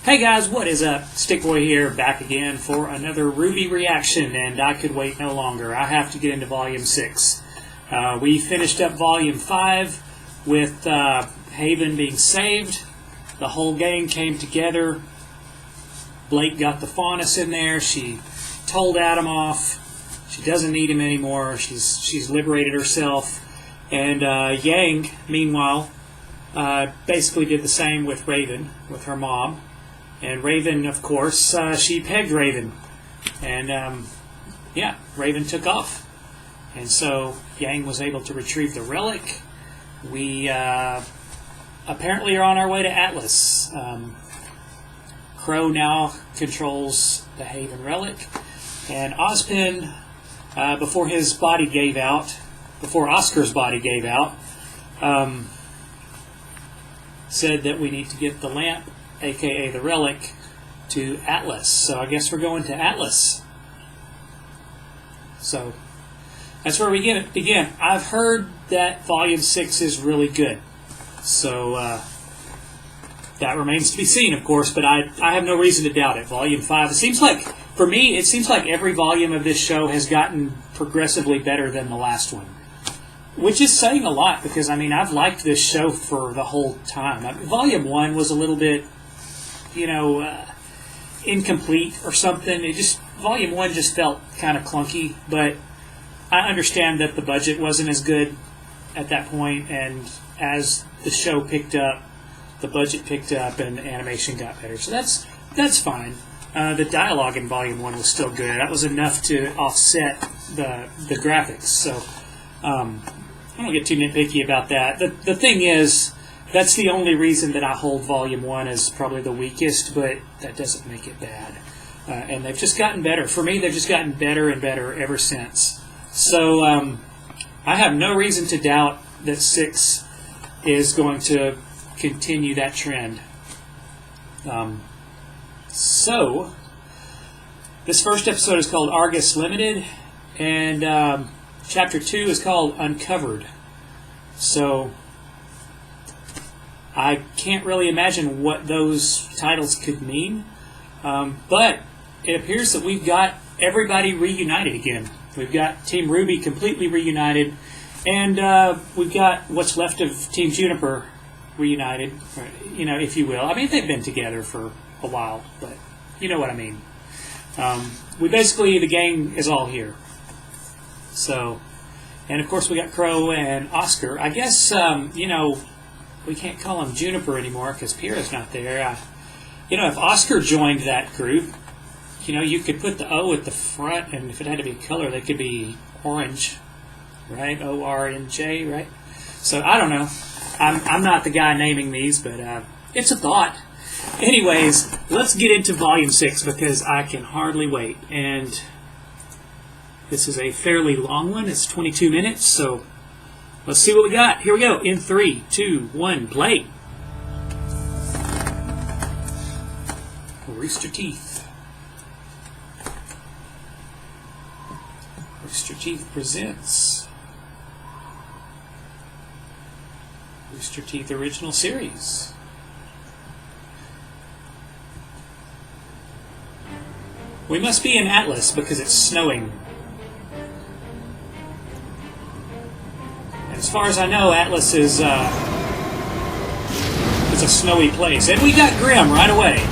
Hey guys, what is up? Stickboy here, back again for another RWBY reaction, and I could wait no longer. I have to get into Volume 6. We finished up Volume 5 with Haven being saved. The whole gang came together. Blake got the faunus in there. She told Adam off. She doesn't need him anymore. She's liberated herself. And Yang, meanwhile, basically did the same with Raven, with her mom. And Raven, of course, she pegged Raven. And, yeah, Raven took off. And so Yang was able to retrieve the relic. We apparently are on our way to Atlas. Crow now controls the Haven relic. And Ozpin, before his body gave out, before Oscar's body gave out, said that we need to get the lamp, aka the relic, to Atlas. So I guess we're going to Atlas. So that's where we begin. I've heard that Volume 6 is really good. So that remains to be seen, of course, but I have no reason to doubt it. Volume 5, it seems like, for me, it seems like every volume of this show has gotten progressively better than the last one. Which is saying a lot, because, I mean, I've liked this show for the whole time. Volume 1 was a little bit, you know, incomplete or something. Volume 1 just felt kind of clunky, but I understand that the budget wasn't as good at that point, and as the show picked up, the budget picked up and animation got better. So that's fine. The dialogue in Volume 1 was still good. That was enough to offset the graphics. So I don't get too nitpicky about that. The thing is, that's the only reason that I hold Volume 1 as probably the weakest, but that doesn't make it bad. And they've just gotten better. For me, they've just gotten better and better ever since. So I have no reason to doubt that 6 is going to continue that trend. So, this first episode is called Argus Limited, and Chapter 2 is called Uncovered. So, I can't really imagine what those titles could mean, but it appears that we've got everybody reunited again. We've got Team RWBY completely reunited, and we've got what's left of Team Juniper reunited, you know, if you will. I mean, they've been together for a while, but you know what I mean. The gang is all here. So, and of course we got Crow and Oscar. I guess, you know, we can't call him Juniper anymore because Pyrrha's not there. You know, if Oscar joined that group, you know, you could put the O at the front, and if it had to be a color, they could be orange, right? O-R-N-J, right? So, I don't know. I'm not the guy naming these, but it's a thought. Anyways, let's get into Volume 6 because I can hardly wait. And this is a fairly long one. It's 22 minutes, so let's see what we got. Here we go. In 3, 2, 1, play. Rooster Teeth. Rooster Teeth presents Rooster Teeth Original Series. We must be in Atlas because it's snowing. As far as I know, Atlas is a snowy place. And we got Grim right away.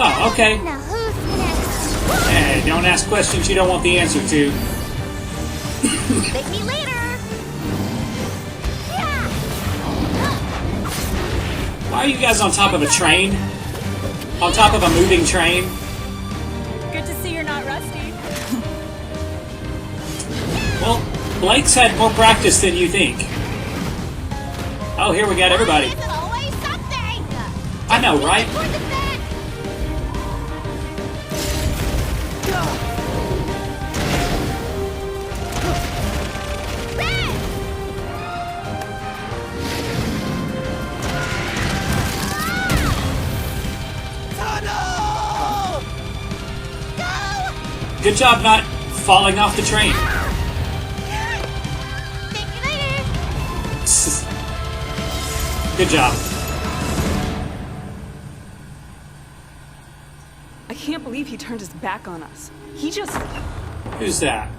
Oh, okay. Hey, don't ask questions you don't want the answer to. Pick me later. Why are you guys on top of a train? On top of a moving train? Good to see you're not rusty. Well, Blake's had more practice than you think. Oh, here we got everybody. Isn't always something. I know, right? Good job not falling off the train. Thank you later. Good job. I can't believe he turned his back on us. He just... Who's that?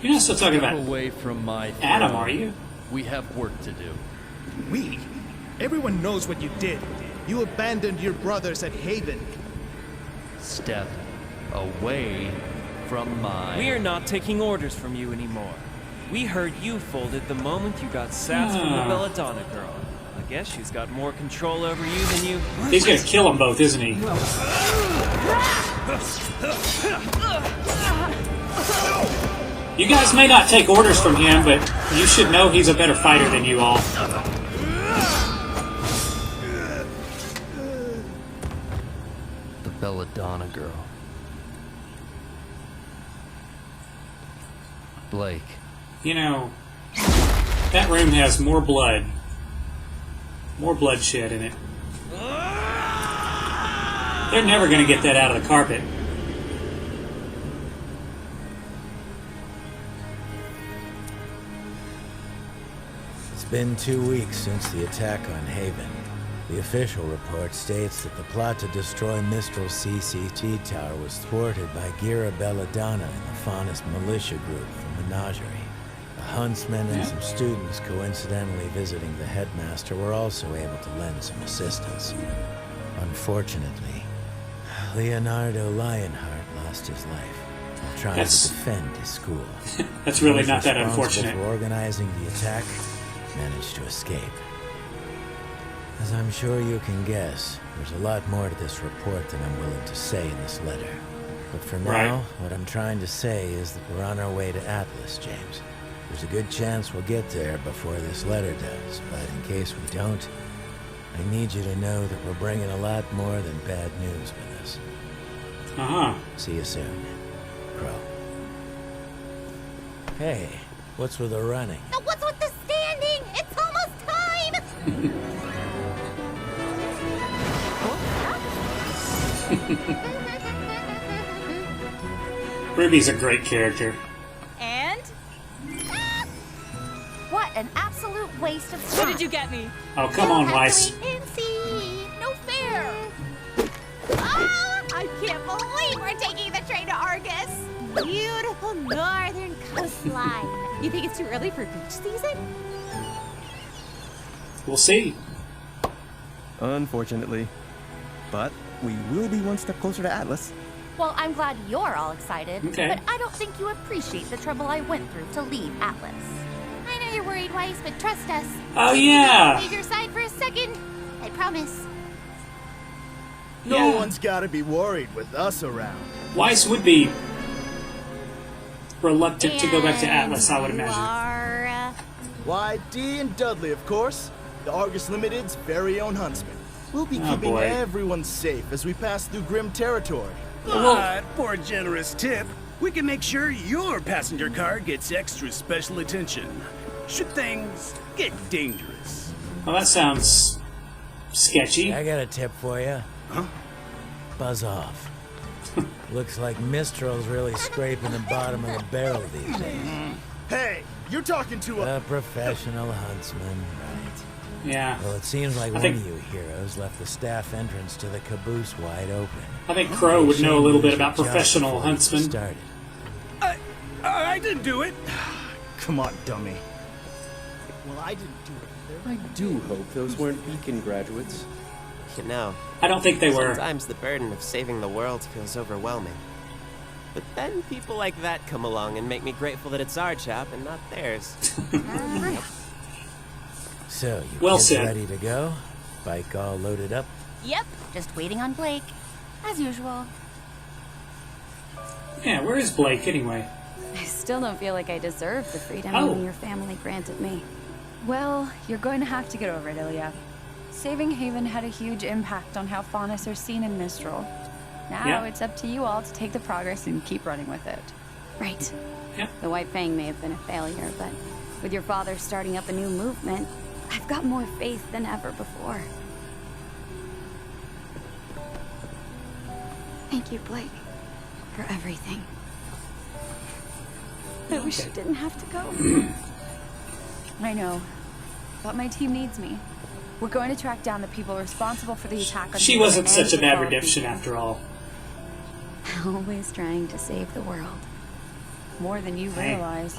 You're not still talking Step about away from my Adam, throne. are you? We have work to do. We? Everyone knows what you did. You abandoned your brothers at Haven. Step away from my... We are not taking orders from you anymore. We heard you folded the moment you got sass from the Belladonna girl. I guess she's got more control over you than you... He's gonna kill them both, isn't he? You guys may not take orders from him, but you should know he's a better fighter than you all. The Belladonna girl. Blake. You know, that room has more blood. More bloodshed in it. They're never going to get that out of the carpet. It's been 2 weeks since the attack on Haven. The official report states that the plot to destroy Mistral's CCT tower was thwarted by Gira Belladonna and the Faunus militia group from Menagerie. The huntsmen and some students coincidentally visiting the headmaster were also able to lend some assistance. Unfortunately, Leonardo Lionheart lost his life while trying to defend his school. That's really Those not that responsible unfortunate. for organizing the attack managed to escape. As I'm sure you can guess, there's a lot more to this report than I'm willing to say in this letter. But for now, what I'm trying to say is that we're on our way to Atlas, James. There's a good chance we'll get there before this letter does, but in case we don't, I need you to know that we're bringing a lot more than bad news with us. Uh-huh. See you soon, Crow. Hey, what's with the running? Now what's with the standing? It's almost time! Ruby's a great character. And? What an absolute waste of time. What did you get me? Oh, come on, We'll have Weiss. to wait and see. No fair. Oh, I can't believe we're taking the train to Argus. Beautiful northern coastline. You think it's too early for beach season? We'll see. Unfortunately. But we will be one step closer to Atlas. Well, I'm glad you're all excited. Okay. But I don't think you appreciate the trouble I went through to leave Atlas. I know you're worried, Weiss, but trust us. Oh, If yeah. you don't leave your side for a second, I promise. No Yeah. one's gotta be worried with us around. Weiss would be reluctant to go back to And Atlas, I would you imagine. are, Why, Dee and Dudley, of course. The Argus Limited's very own huntsman. We'll be Oh, keeping boy. everyone safe as we pass through grim territory. But for a generous tip, we can make sure your passenger car gets extra special attention should things get dangerous. Well, that sounds sketchy. I got a tip for you. Huh? Buzz off. Looks like Mistral's really scraping the bottom of the barrel these days. Hey, you're talking to a... A professional huntsman, right? Yeah. Well, it seems like one think- of you heroes left the staff entrance to the caboose wide open. I think Crow would know a little bit about Shame you professional before you huntsmen. started. I didn't do it. Come on, dummy. Well, I didn't do it either. I do hope those weren't Beacon graduates. You know, I don't think they were. sometimes the burden of saving the world feels overwhelming. But then people like that come along and make me grateful that it's our job and not theirs. So, you Well kids said. ready to go? Bike all loaded up? Yep, just waiting on Blake, as usual. Yeah, where is Blake anyway? I still don't feel like I deserve the freedom Oh. your family granted me. Well, you're going to have to get over it, Ilya. Saving Haven had a huge impact on how Faunus are seen in Mistral. Now Yeah. it's up to you all to take the progress and keep running with it. Right. Yeah. The White Fang may have been a failure, but with your father starting up a new movement, I've got more faith than ever before. Thank you, Blake, for everything. I wish you didn't have to go. I know. but my team needs me. We're going to track down the people responsible for the attack on She Haven wasn't and such a the bad fellow redemption people. after all. Always trying to save the world. More than you Hey. realize.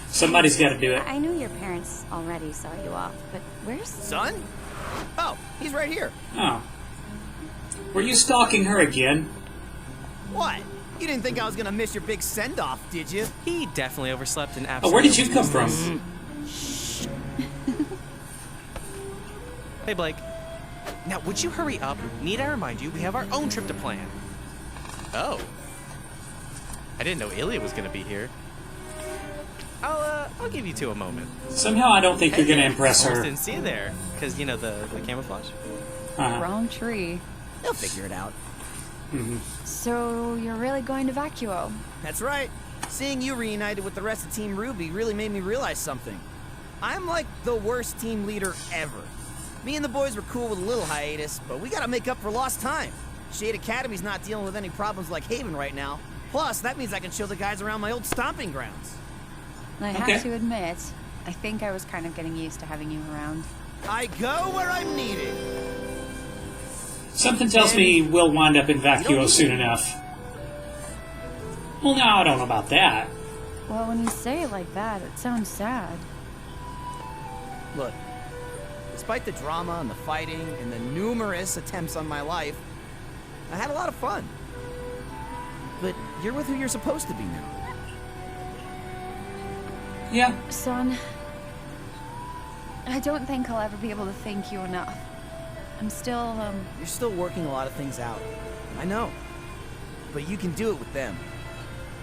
Somebody's got to do it. I knew your parents already saw you off, but where's... Son? Oh, he's right here. Oh. Were you stalking her again? What? You didn't think I was gonna miss your big send-off, did you? He definitely overslept and Oh, absolutely. where did you come from? Hey, Blake. Now, would you hurry up? Need I remind you, we have our own trip to plan. Oh. I didn't know Ilya was gonna be here. I'll give you two a moment. Somehow I don't think you're going to impress Almost her. didn't see you there, because, you know, the camouflage. Wrong tree. They'll figure it out. So, you're really going to Vacuo? That's right. Seeing you reunited with the rest of Team RWBY really made me realize something. I'm like the worst team leader ever. Me and the boys were cool with a little hiatus, but we gotta make up for lost time. Shade Academy's not dealing with any problems like Haven right now. Plus, that means I can show the guys around my old stomping grounds. I Okay. have to admit, I think I was kind of getting used to having you around. I go where I'm needed. Something tells me we'll wind up in Vacuo soon enough. Well, no, I don't know about that. Well, when you say it like that, it sounds sad. Look, despite the drama and the fighting and the numerous attempts on my life, I had a lot of fun. But you're with who you're supposed to be now. Yeah. Son, I don't think I'll ever be able to thank you enough. I'm still, You're still working a lot of things out. I know. But you can do it with them.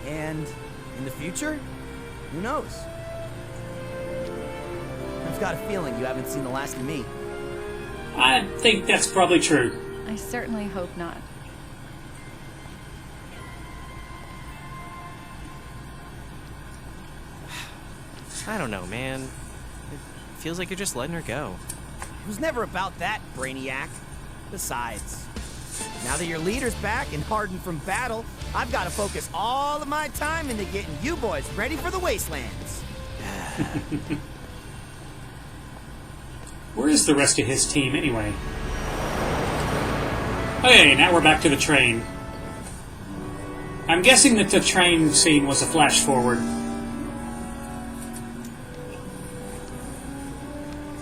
And in the future, who knows? I've got a feeling you haven't seen the last of me. I think that's probably true. I certainly hope not. I don't know, man. It feels like you're just letting her go. It was never about that, Brainiac. Besides, now that your leader's back and hardened from battle, I've got to focus all of my time into getting you boys ready for the wastelands. Where is the rest of his team, anyway? Okay, now we're back to the train. I'm guessing that the train scene was a flash forward.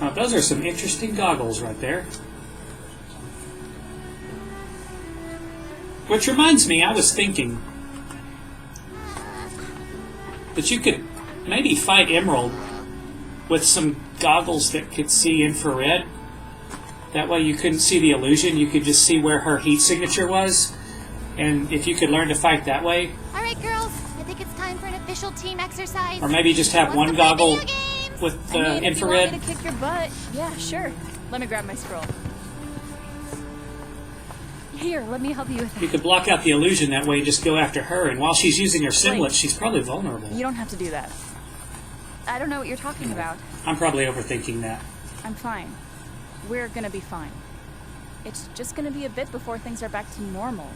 Now, those are some interesting goggles right there. Which reminds me, I was thinking that you could maybe fight Emerald with some goggles that could see infrared. That way you couldn't see the illusion, you could just see where her heat signature was. And if you could learn to fight that way, All right, girls. I think it's time for an official team exercise. or maybe just have Who one wants to play goggle video games? with I mean, if you want infrared. me to kick your butt, yeah, sure. Let me grab my scroll. Here, let me help you with You that. could block out the illusion that way, just go after her, and while she's using her singlet, she's probably vulnerable. You don't have to do that. I don't know what you're talking about. I'm probably overthinking that. I'm fine. We're gonna be fine. It's just gonna be a bit before things are back to normal.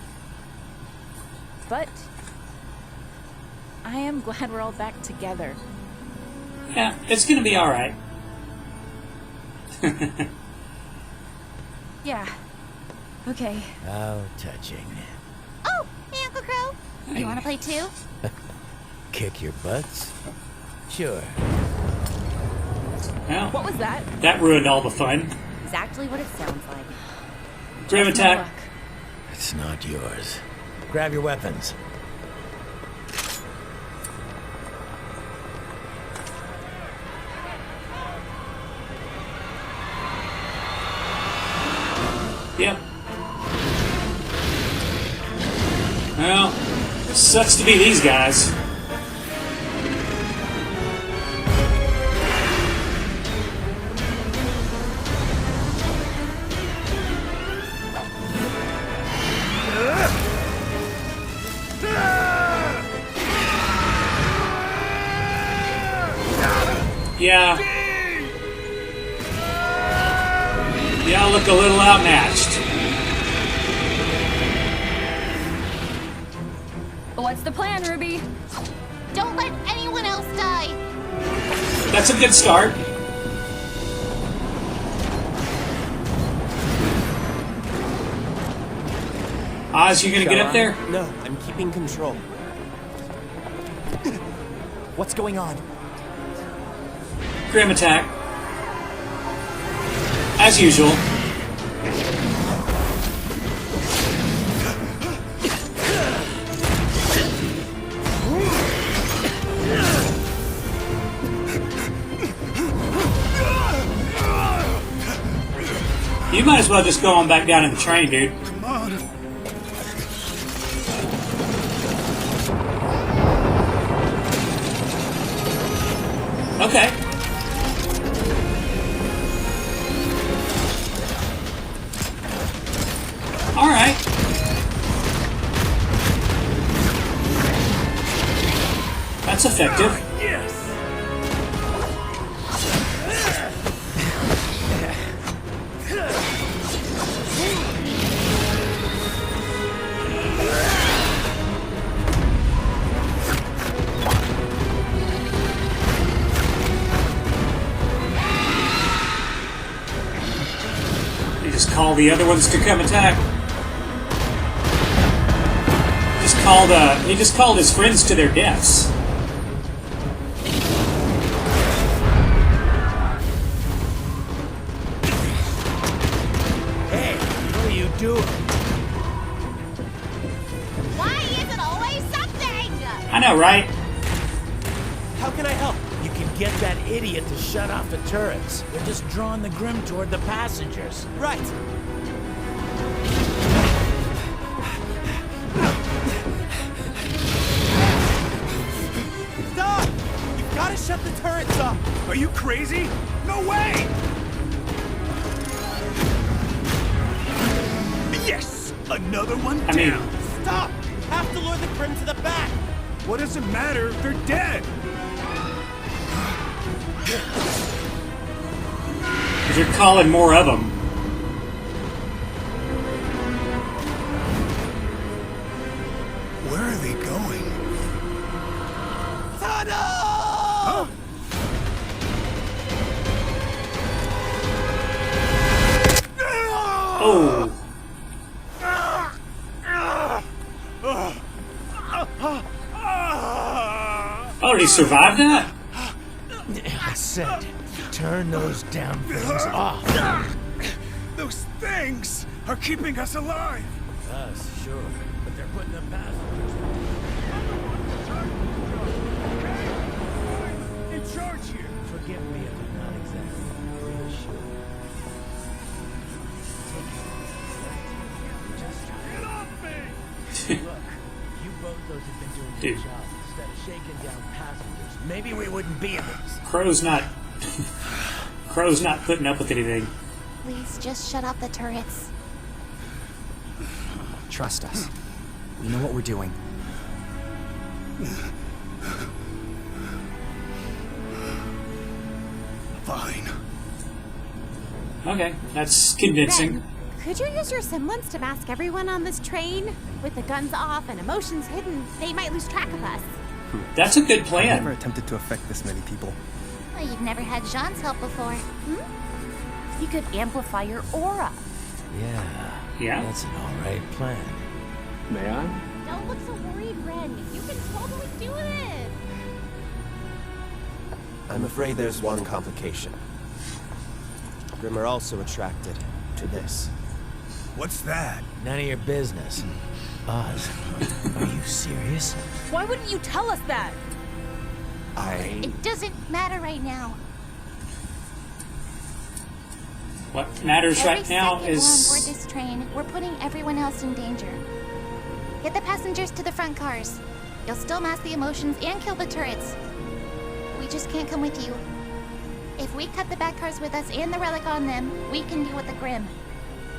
But I am glad we're all back together. Yeah, it's gonna be alright. Yeah. Okay. How touching. Oh, hey, Uncle Crow. You want to play too? Kick your butts? Sure. Well, What was that? that ruined all the fun. Exactly what it sounds like. Grim No attack. luck. It's not yours. Grab your weapons. Yep. Well, sucks to be these guys. Yeah. Y'all look a little outmatched. What's the plan, Ruby? Don't let anyone else die. That's a good start. Oz, you gonna get up there? No, I'm keeping control. What's going on? Grim attack. As usual. You might as well just go on back down in the train, dude. Come on. Okay. Alright. That's effective. Yes. You just call the other ones to come attack. He just called his friends to their deaths. Hey, what are you doing? Why is it always something? I know, right? How can I help? You can get that idiot to shut off the turrets. They're just drawing the Grim toward the passengers. Right. Stop! You've got to shut the turrets off. Are you crazy? No way! Yes! Another one I mean- down. Stop! You have to lure the Grim to the back. What does it matter if they're dead? Because you're calling more of them. Where are they going? Tunnel! Huh? Oh. Oh, did he survive that? I said, turn those damn things off. Those things are keeping us alive. Us, sure. But they're putting the passengers. In charge here. Forgive me if I'm not exactly real sure. Get off me! Look, you both those have been doing Dude. your job instead of shaking down passengers. Maybe we wouldn't be in this. Crow's not putting up with anything. Please just shut off the turrets. Trust us. We know what we're doing. Fine. Okay, that's convincing. Ren, could you use your semblance to mask everyone on this train? With the guns off and emotions hidden, they might lose track of us. That's a good I plan. never attempted to affect this many people. Well, you've never had Jean's help before. You could amplify your aura. Yeah. Yeah. That's an alright plan. May I? Don't look so worried, Ren. You can totally do this. I'm afraid there's one complication. Grim are also attracted to this. What's that? None of your business. Oz, are you serious? Why wouldn't you tell us that? It doesn't matter right now. What matters Every right now second we're on board is this train, we're putting everyone else in danger. Get the passengers to the front cars. You'll still mask the emotions and kill the turrets. We just can't come with you. If we cut the back cars with us and the relic on them, we can deal with the Grim.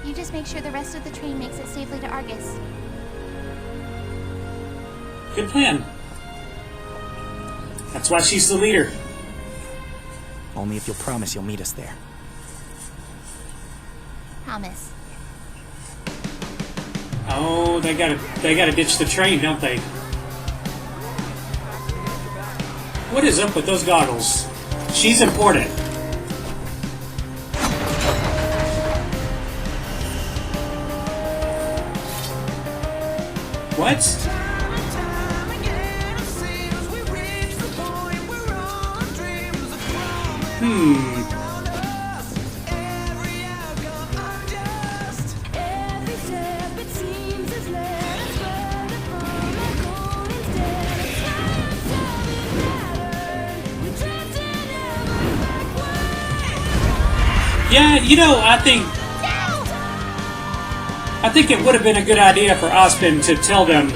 You just make sure the rest of the train makes it safely to Argus. good plan. That's why she's the leader. Only if you'll promise you'll meet us there. Promise. Oh, they gotta ditch the train, don't they? What is up with those goggles? She's important. What? Yeah, you know, I think it would have been a good idea for Ozpin to tell them.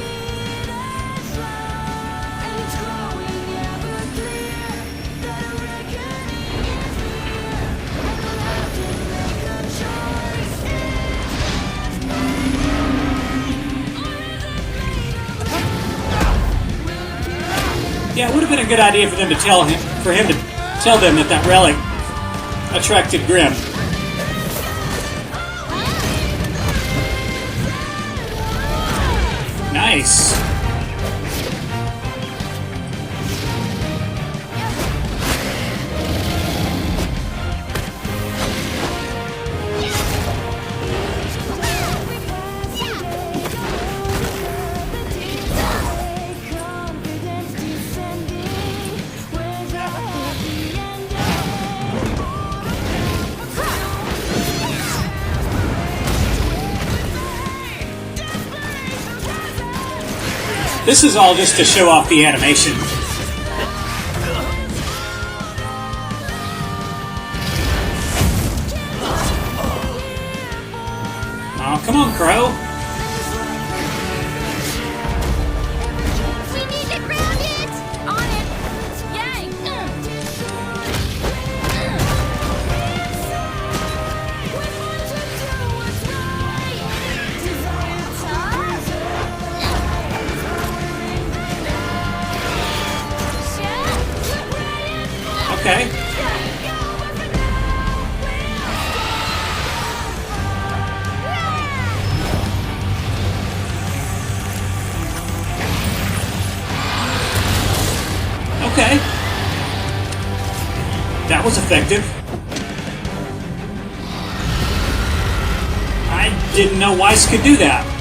Yeah, it would have been a good idea for them to tell him, to tell them that relic attracted Grim. Nice. This is all just to show off the animation. Oh, come on, Crow. We need to ground it! On it! Yay! Okay. Okay. That was effective. I didn't know Weiss could do that.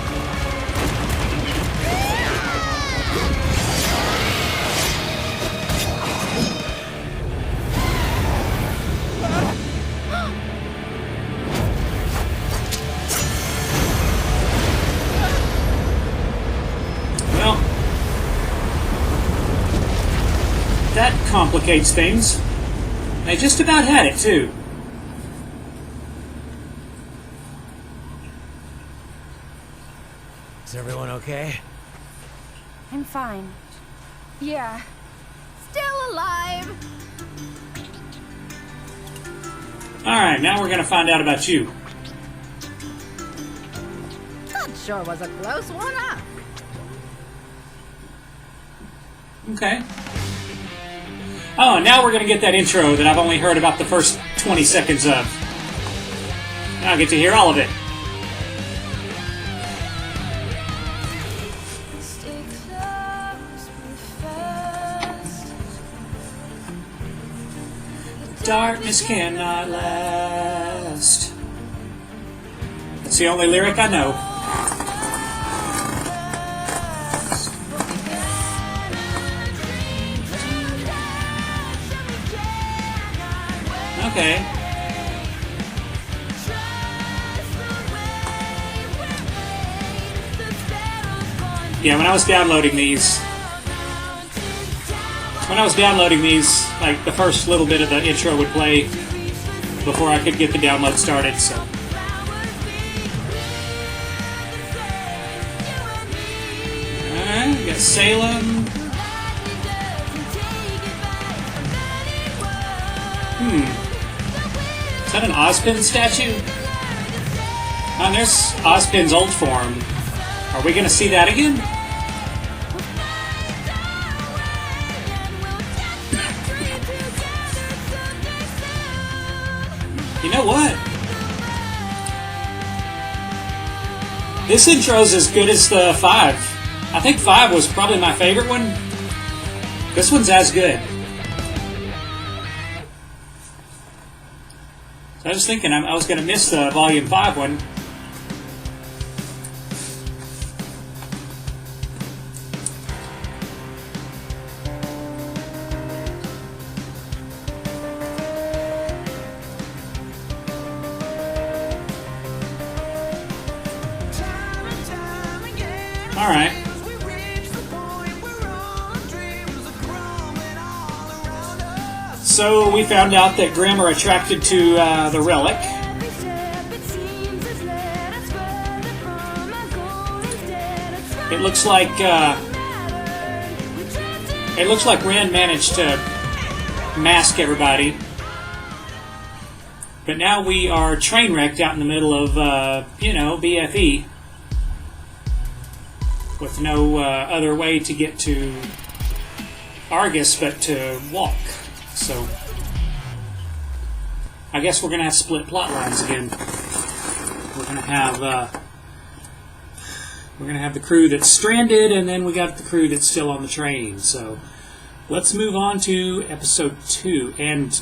Well, that complicates things. They just about had it, too. Is everyone okay? I'm fine. Yeah. Still alive! Alright, now we're gonna find out about you. That sure was a close one, huh? Okay. Oh, and now we're gonna get that intro that I've only heard about the first 20 seconds of. Now I get to hear all of it. Darkness cannot last. That's the only lyric I know. Okay. Yeah, when I was downloading these, like the first little bit of the intro would play before I could get the download started, so. Alright, we got Salem. Is that an Ozpin statue? Oh, and there's Ozpin's old form. Are we gonna see that again? You know what? This intro's as good as the 5. I think 5 was probably my favorite one. This one's as good. So I was thinking I was going to miss the Volume 5 one. All right. So we found out that Grimm are attracted to the relic. It looks like Ren managed to mask everybody. But now we are train wrecked out in the middle of, BFE. With no other way to get to Argus but to walk. So, I guess we're going to have split plot lines again. We're going to have the crew that's stranded, and then we got the crew that's still on the train. So, let's move on to episode 2. And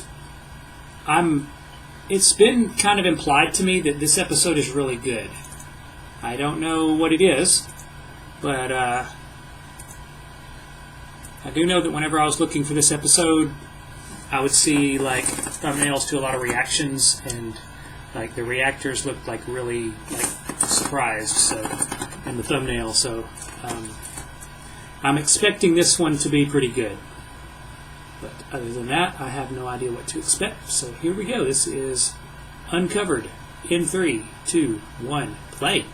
it's been kind of implied to me that this episode is really good. I don't know what it is, but I do know that whenever I was looking for this episode, I would see like thumbnails to a lot of reactions, and like the reactors looked like really like surprised. So in the thumbnail, so I'm expecting this one to be pretty good. But other than that, I have no idea what to expect. So here we go. This is Uncovered in 3, 2, 1, play.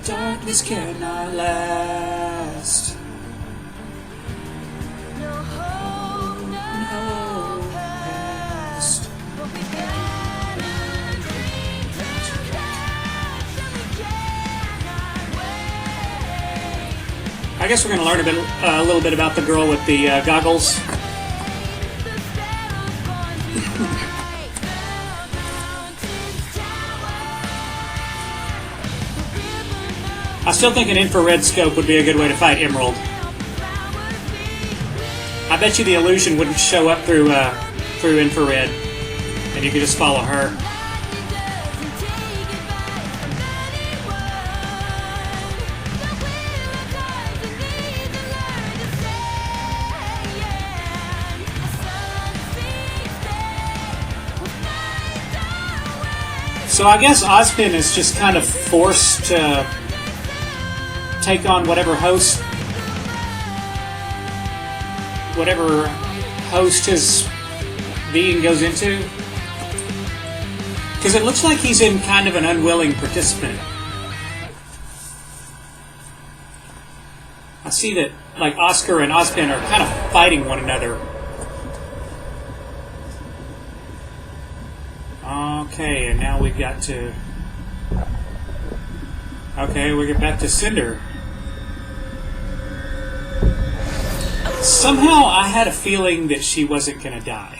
Darkness cannot last. No hope, no past. But we got a dream to catch, and we cannot wait. I guess we're going to learn a little bit about the girl with the goggles. I still think an infrared scope would be a good way to fight Emerald. I bet you the illusion wouldn't show up through infrared, and you could just follow her. So I guess Ozpin is just kind of forced to take on whatever host his being goes into, because it looks like he's in kind of an unwilling participant. I see that like Oscar and Ozpin are kind of fighting one another. Okay, and now we've got to. Okay, we get back to Cinder. Somehow I had a feeling that she wasn't going to die.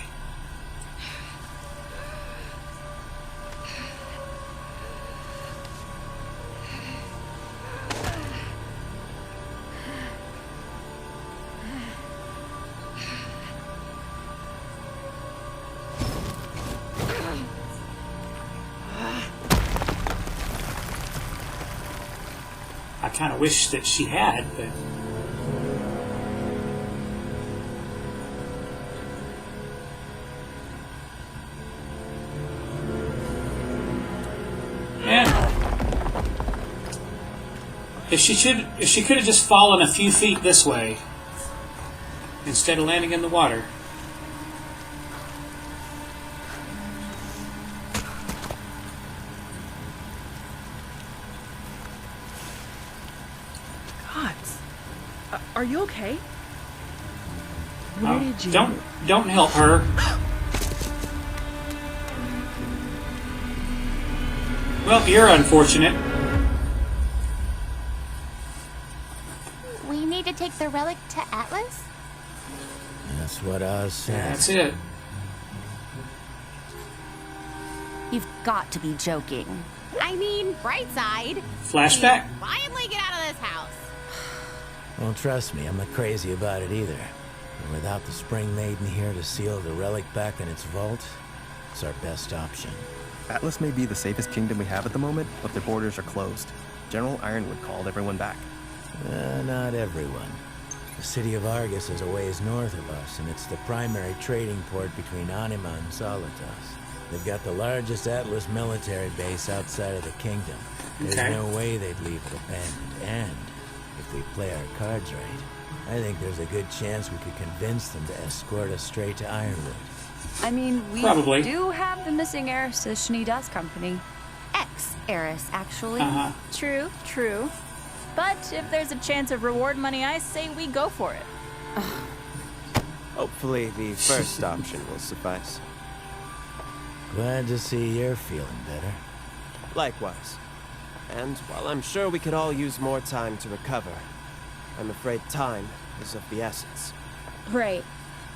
I kind of wish that she had, but... If she could have just fallen a few feet this way instead of landing in the water. Gods, are you okay? Where did you? Don't help her. Well, you're unfortunate. We need to take the relic to Atlas? That's what Oz said. That's it. You've got to be joking. I mean, bright side. Flashback. Finally get out of this house. Well, trust me, I'm not crazy about it either. And without the Spring Maiden here to seal the relic back in its vault, It's our best option. Atlas may be the safest kingdom we have at the moment, but their borders are closed. General Ironwood called everyone back. Not everyone. The city of Argus is a ways north of us, and it's the primary trading port between Anima and Solitas. They've got the largest Atlas military base outside of the kingdom. There's no way they'd leave it abandoned, and if we play our cards right, I think there's a good chance we could convince them to escort us straight to Ironwood. I mean, we do have the missing heiress to Shani Dust Company. Ex-heiress, actually. True, true. But if there's a chance of reward money, I say we go for it. Hopefully the first option will suffice. Glad to see you're feeling better. Likewise. And while I'm sure we could all use more time to recover, I'm afraid time is of the essence. Right.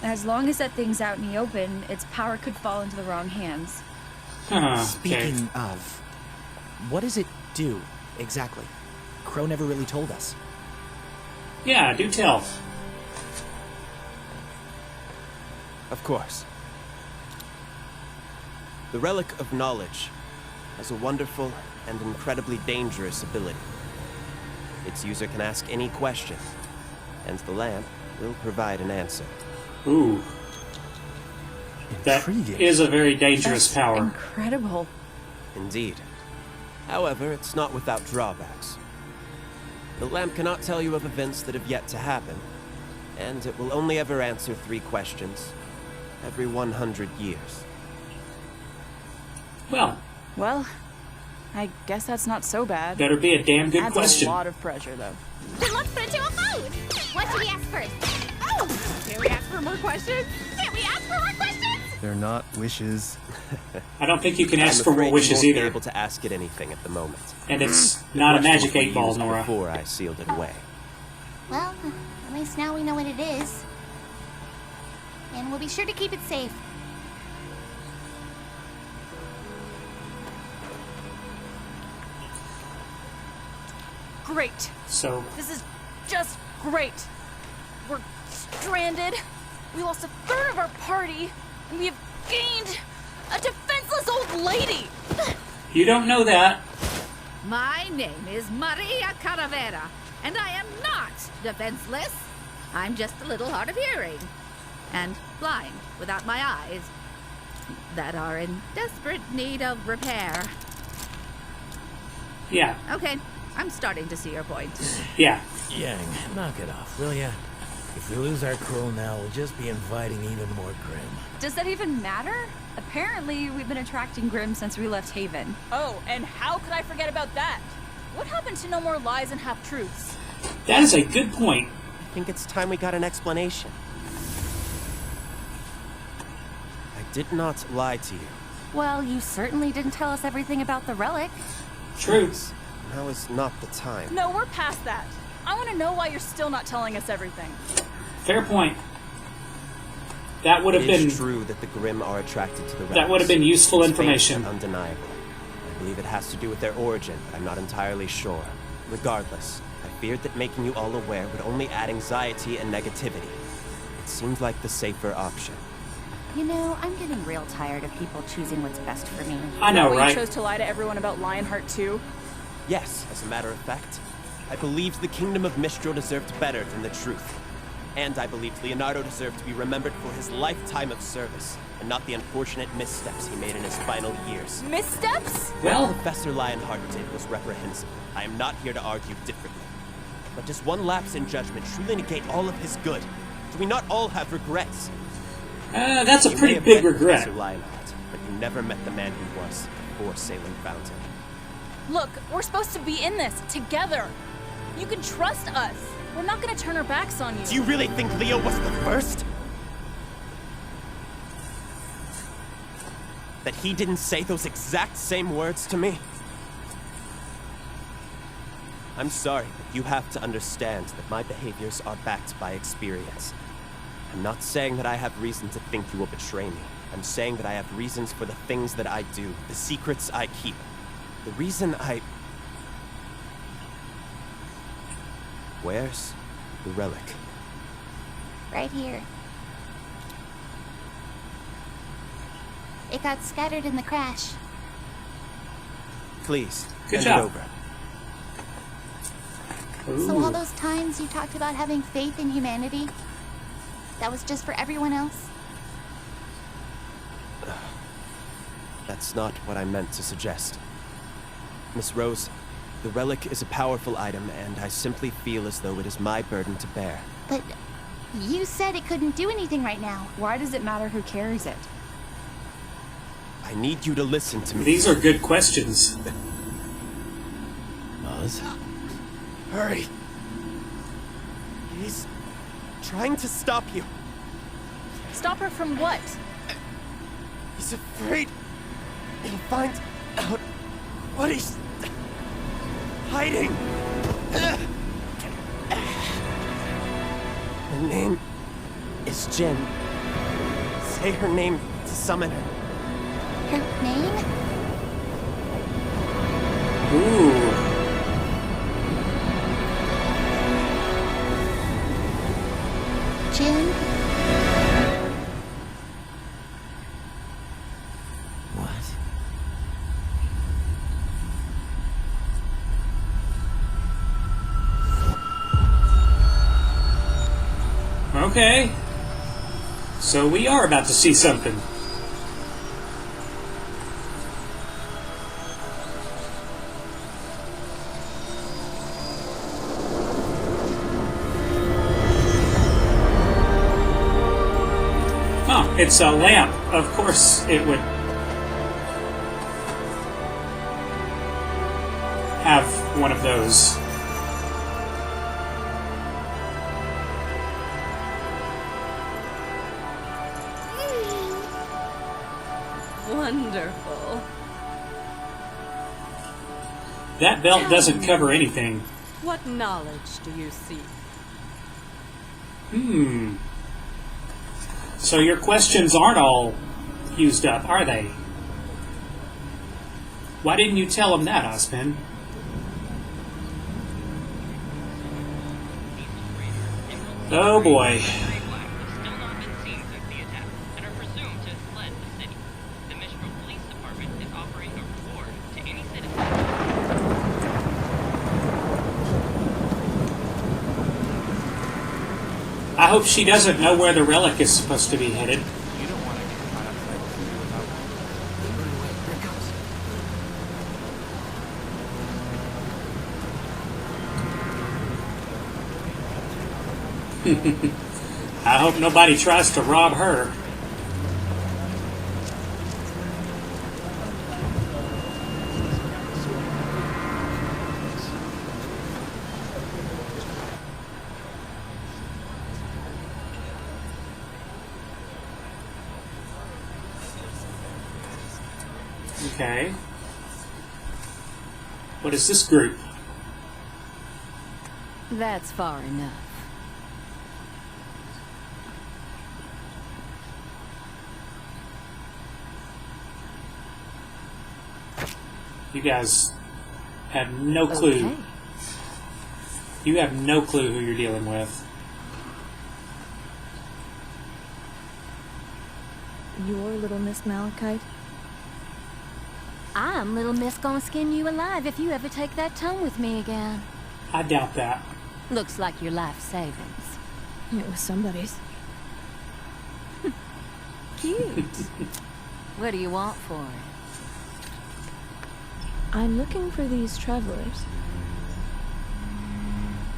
As long as that thing's out in the open, its power could fall into the wrong hands. Speaking of, what does it do, exactly? Crow never really told us. Yeah, do tell. Of course. The Relic of Knowledge has a wonderful and incredibly dangerous ability. Its user can ask any question, and the lamp will provide an answer. Ooh. That is a very dangerous power. Incredible. Indeed. However, it's not without drawbacks. The lamp cannot tell you of events that have yet to happen, and it will only ever answer 3 questions every 100 years. Well, I guess that's not so bad. Better be a damn good question. Adds a lot of pressure, though. Then let's put it to a vote. What should we ask first? Oh! Can we ask for more questions? Can we ask for more questions? They're not wishes. I don't think you can ask for more I'm afraid wishes you won't either. be able to ask it anything at the moment. And it's The not a questions magic were 8-ball, used Nora. Before I sealed it away. Well, at least now we know what it is. And we'll be sure to keep it safe. Great. So This is just great. We're stranded. We lost a third of our party, and we have gained a defenseless old lady. you don't know that. My name is Maria Caravera, and I am not defenseless. I'm just a little hard of hearing and blind without my eyes that are in desperate need of repair. Yeah. Okay, I'm starting to see your point. Yeah. Yang, knock it off, will ya? If we lose our cool now, we'll just be inviting even more Grim. Does that even matter? Apparently, we've been attracting Grim since we left Haven. Oh, and how could I forget about that? What happened to no more lies and half-truths? That is a good point. I think it's time we got an explanation. I did not lie to you. Well, you certainly didn't tell us everything about the relic. True. Now is not the time. No, we're past that. I want to know why you're still not telling us everything. Fair point. That would have It been is true that the Grimm are attracted to the relics. that would have been useful It's information. faint and undeniable. I believe it has to do with their origin, but I'm not entirely sure. Regardless, I feared that making you all aware would only add anxiety and negativity. It seemed like the safer option. You know, I'm getting real tired of people choosing what's best for me. I know, Why right? you chose to lie to everyone about Lionheart too? Yes, as a matter of fact. I believed the kingdom of Mistral deserved better than the truth. And I believed Leonardo deserved to be remembered for his lifetime of service, and not the unfortunate missteps he made in his final years. Missteps? Well, What Professor Lionheart did was reprehensible. I am not here to argue differently. But does one lapse in judgment truly negate all of his good? Do we not all have regrets? that's a You may pretty have big met regret. Professor Lionheart, but you never met the man he was before Salem found him. Look, we're supposed to be in this together. You can trust us. We're not going to turn our backs on you. Do you really think Leo was the first? That he didn't say those exact same words to me? I'm sorry, but you have to understand that my behaviors are backed by experience. I'm not saying that I have reason to think you will betray me. I'm saying that I have reasons for the things that I do, the secrets I keep. The reason I... Where's the relic? Right here. It got scattered in the crash. Please, Good hand job. it over. So all those times you talked about having faith in humanity, that was just for everyone else? That's not what I meant to suggest. Miss Rose, the relic is a powerful item, and I simply feel as though it is my burden to bear. But you said it couldn't do anything right now. Why does it matter who carries it? I need you to listen to me. These are good questions. Oz? Hurry. He's trying to stop you. Stop her from what? He's afraid you'll find out what he's hiding. Her name is Jen. Say her name to summon her. Her name? Ooh. Jin? What? Okay. So we are about to see something. Huh, it's a lamp. Of course it would have one of those. Wonderful. That belt doesn't cover anything. What knowledge do you seek? So your questions aren't all used up, are they? Why didn't you tell him that, Ozpin? Oh boy. I hope she doesn't know where the relic is supposed to be headed. I hope nobody tries to rob her. Okay. What is this group? That's far enough. You guys have no clue. Okay. You have no clue who you're dealing with. You're Little Miss Malachite? I'm Little Miss gonna skin you alive if you ever take that tone with me again. I doubt that. Looks like your life savings. It was somebody's. Cute. What do you want for it? I'm looking for these travelers.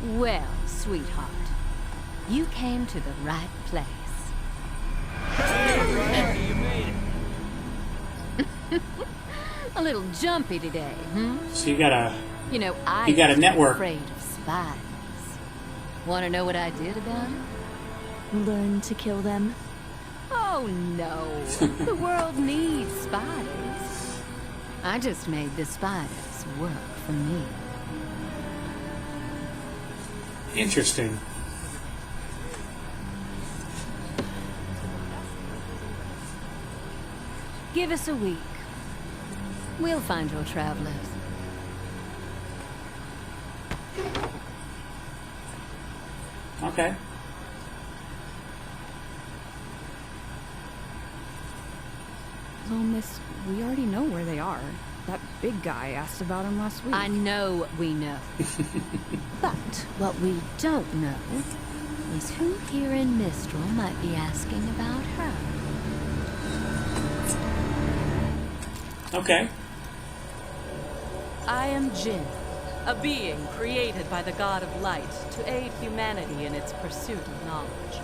Well, sweetheart, you came to the right place. You made it. A little jumpy today, So you got a I got a used to be network. afraid of spiders. Want to know what I did about it? Learn to kill them. Oh no, the world needs spiders. I just made the spiders work for me. Interesting. Give us a week. We'll find your travelers. Okay. Well, miss, we already know where they are. That big guy asked about him last week. I know we know. But what we don't know is who here in Mistral might be asking about her. Okay. I am Jin, a being created by the god of light to aid humanity in its pursuit of knowledge.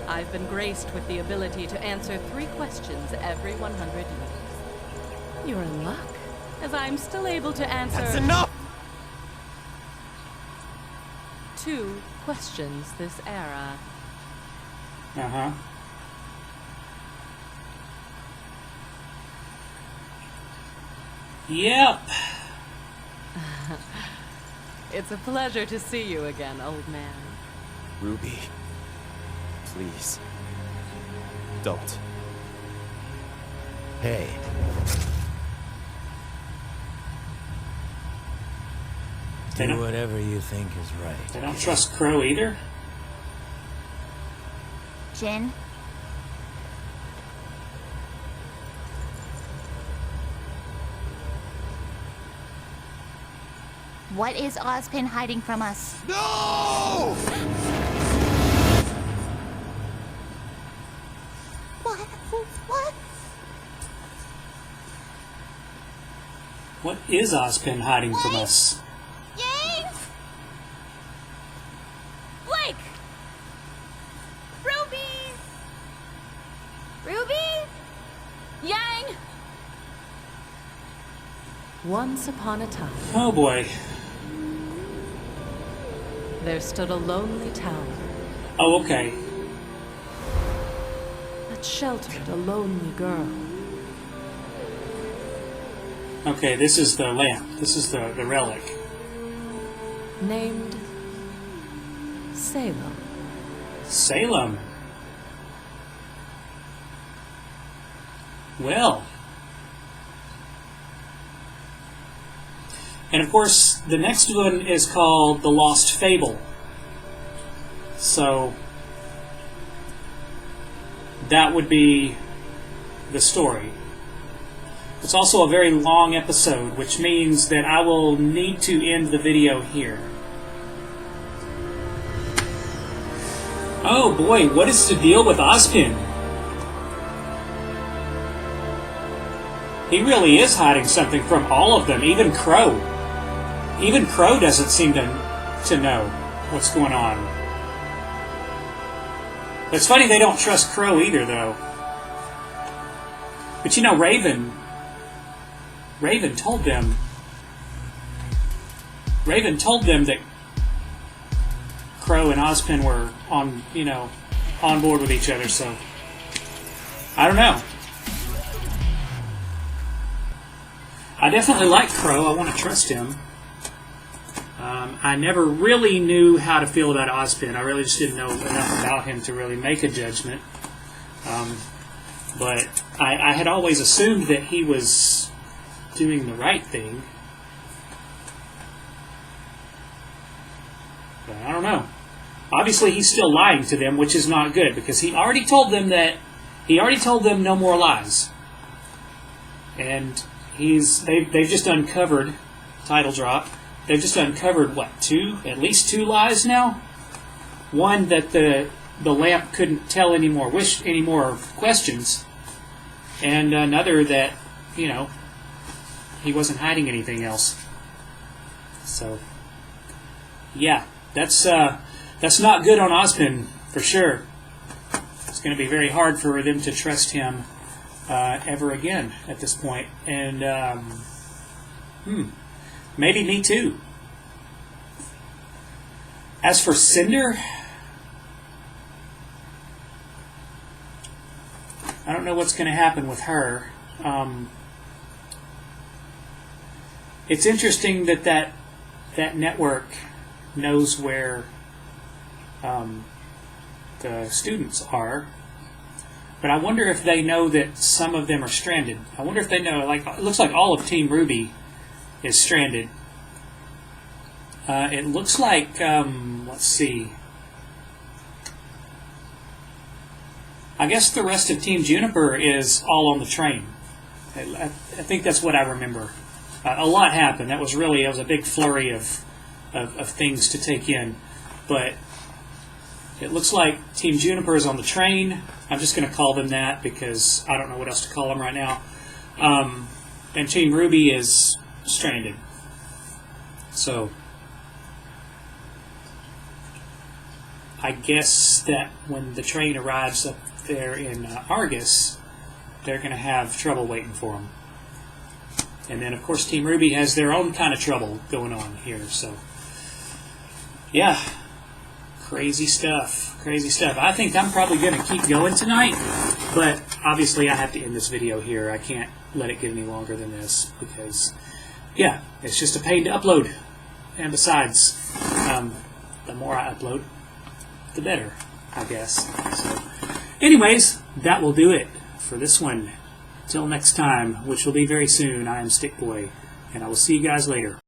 I've been graced with the ability to answer 3 questions every 100 years. You're in luck, as I'm still able to answer... That's enough! 2 questions this era. Uh-huh. Yep. It's a pleasure to see you again, old man. Ruby, please, don't. Hey. Do whatever you think is right. They don't trust Crow either? Jin? What is Ozpin hiding from us? No! What? What? What is Ozpin hiding from us? Yang? Blake! Ruby! Ruby? Yang? Once upon a time, Oh boy. there stood a lonely tower Oh, okay. that sheltered a lonely girl. Okay, this is the lamp. This is the relic. Named Salem. Salem. Well. And of course, the next one is called The Lost Fable. So, that would be the story. It's also a very long episode, which means that I will need to end the video here. Oh boy, what is the deal with Ozpin? He really is hiding something from all of them, even Crow. Even Crow doesn't seem to know what's going on. It's funny they don't trust Crow either, though. But you know, Raven told them that Crow and Ozpin were on board with each other, so I don't know. I definitely like Crow. I want to trust him. I never really knew how to feel about Ozpin. I really just didn't know enough about him to really make a judgment. But I had always assumed that he was doing the right thing. But I don't know. Obviously, he's still lying to them, which is not good, because he already told them no more lies. And they've just uncovered, title drop, they've just uncovered, what, at least two lies now? One, that the lamp couldn't tell any more questions, and another that, he wasn't hiding anything else. So, yeah, that's not good on Ozpin, for sure. It's going to be very hard for them to trust him ever again at this point. And, maybe me too. As for Cinder, I don't know what's going to happen with her. It's interesting that network knows where the students are, but I wonder if they know that some of them are stranded. I wonder if they know, it looks like all of Team RWBY is stranded. It looks like, let's see, I guess the rest of Team Juniper is all on the train. I think that's what I remember. A lot happened. It was a big flurry of things to take in. But it looks like Team Juniper is on the train. I'm just going to call them that because I don't know what else to call them right now. And Team RWBY is stranded. So I guess that when the train arrives up there in Argus, they're going to have trouble waiting for them. And then, of course, Team RWBY has their own kind of trouble going on here. So, yeah, crazy stuff. Crazy stuff. I think I'm probably going to keep going tonight, but obviously I have to end this video here. I can't let it get any longer than this because, yeah, it's just a pain to upload. And besides, the more I upload, the better, I guess. So, anyways, that will do it for this one. Till next time, which will be very soon, I am Stickboy, and I will see you guys later.